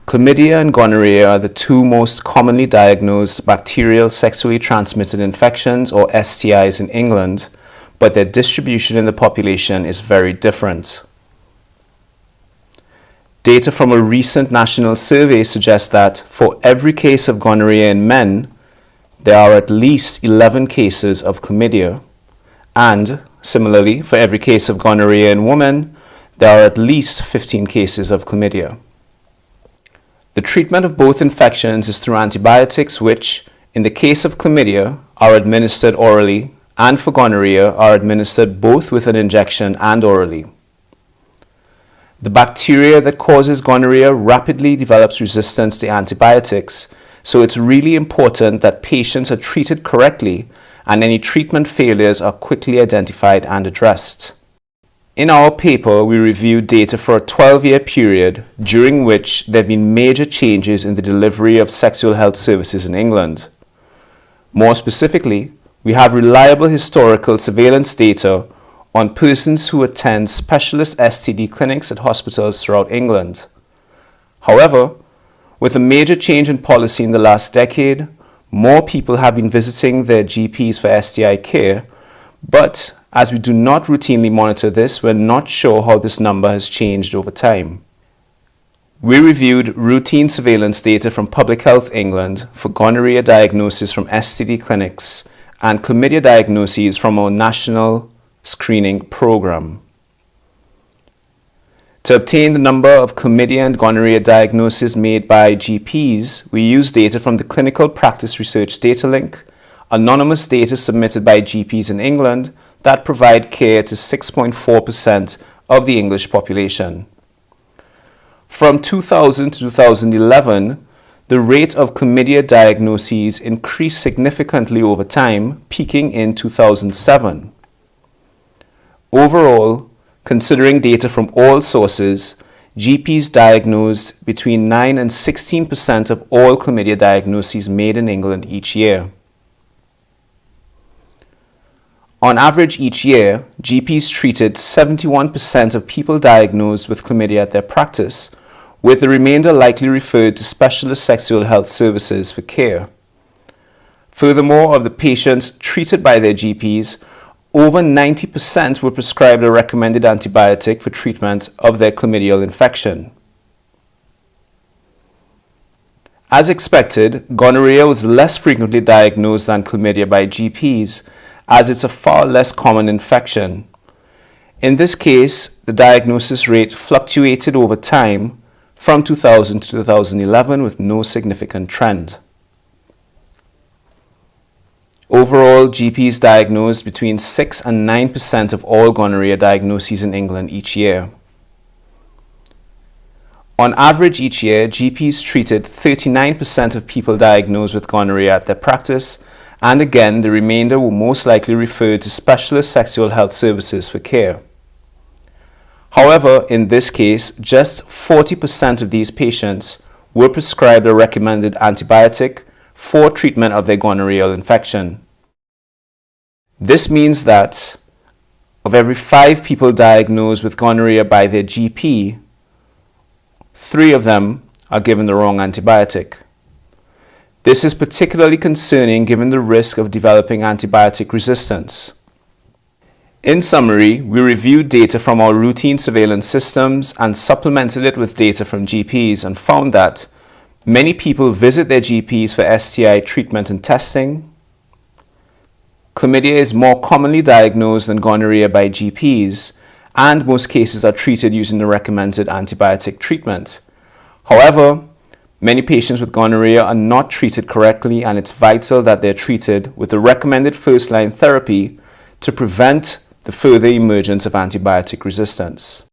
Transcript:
Chlamydia and gonorrhea are the two most commonly diagnosed bacterial sexually transmitted infections, or STIs, in England, but their distribution in the population is very different. Data from a recent national survey suggests that for every case of gonorrhea in men, there are at least 11 cases of chlamydia, and similarly, for every case of gonorrhea in women, there are at least 15 cases of chlamydia. The treatment of both infections is through antibiotics which, in the case of chlamydia, are administered orally, and for gonorrhea are administered both with an injection and orally. The bacteria that causes gonorrhea rapidly develops resistance to antibiotics, so it's really important that patients are treated correctly and any treatment failures are quickly identified and addressed. In our paper, we reviewed data for a 12-year period during which there have been major changes in the delivery of sexual health services in England. More specifically, we have reliable historical surveillance data on persons who attend specialist STD clinics at hospitals throughout England. However, with a major change in policy in the last decade, more people have been visiting their GPs for STI care, but as we do not routinely monitor this, we're not sure how this number has changed over time. We reviewed routine surveillance data from Public Health England for gonorrhea diagnosis from STD clinics and chlamydia diagnoses from our national screening program. To obtain the number of chlamydia and gonorrhea diagnoses made by GPs, we used data from the Clinical Practice Research Data Link, anonymous data submitted by GPs in England that provide care to 6.4% of the English population. From 2000 to 2011, the rate of chlamydia diagnoses increased significantly over time, peaking in 2007. Overall, considering data from all sources, GPs diagnosed between 9 and 16% of all chlamydia diagnoses made in England each year. On average each year, GPs treated 71% of people diagnosed with chlamydia at their practice, with the remainder likely referred to specialist sexual health services for care. Furthermore, of the patients treated by their GPs, over 90% were prescribed a recommended antibiotic for treatment of their chlamydial infection. As expected, gonorrhea was less frequently diagnosed than chlamydia by GPs, as it's a far less common infection. In this case, the diagnosis rate fluctuated over time from 2000 to 2011 with no significant trend. Overall, GPs diagnosed between 6 and 9% of all gonorrhea diagnoses in England each year. On average each year, GPs treated 39% of people diagnosed with gonorrhea at their practice, and again, the remainder were most likely referred to specialist sexual health services for care. However, in this case, just 40% of these patients were prescribed a recommended antibiotic for treatment of their gonorrheal infection. This means that of every 5 people diagnosed with gonorrhea by their GP, 3 of them are given the wrong antibiotic. This is particularly concerning given the risk of developing antibiotic resistance. In summary, we reviewed data from our routine surveillance systems and supplemented it with data from GPs and found that many people visit their GPs for STI treatment and testing. Chlamydia is more commonly diagnosed than gonorrhea by GPs, and most cases are treated using the recommended antibiotic treatment. However, many patients with gonorrhea are not treated correctly, and it's vital that they're treated with the recommended first-line therapy to prevent the further emergence of antibiotic resistance.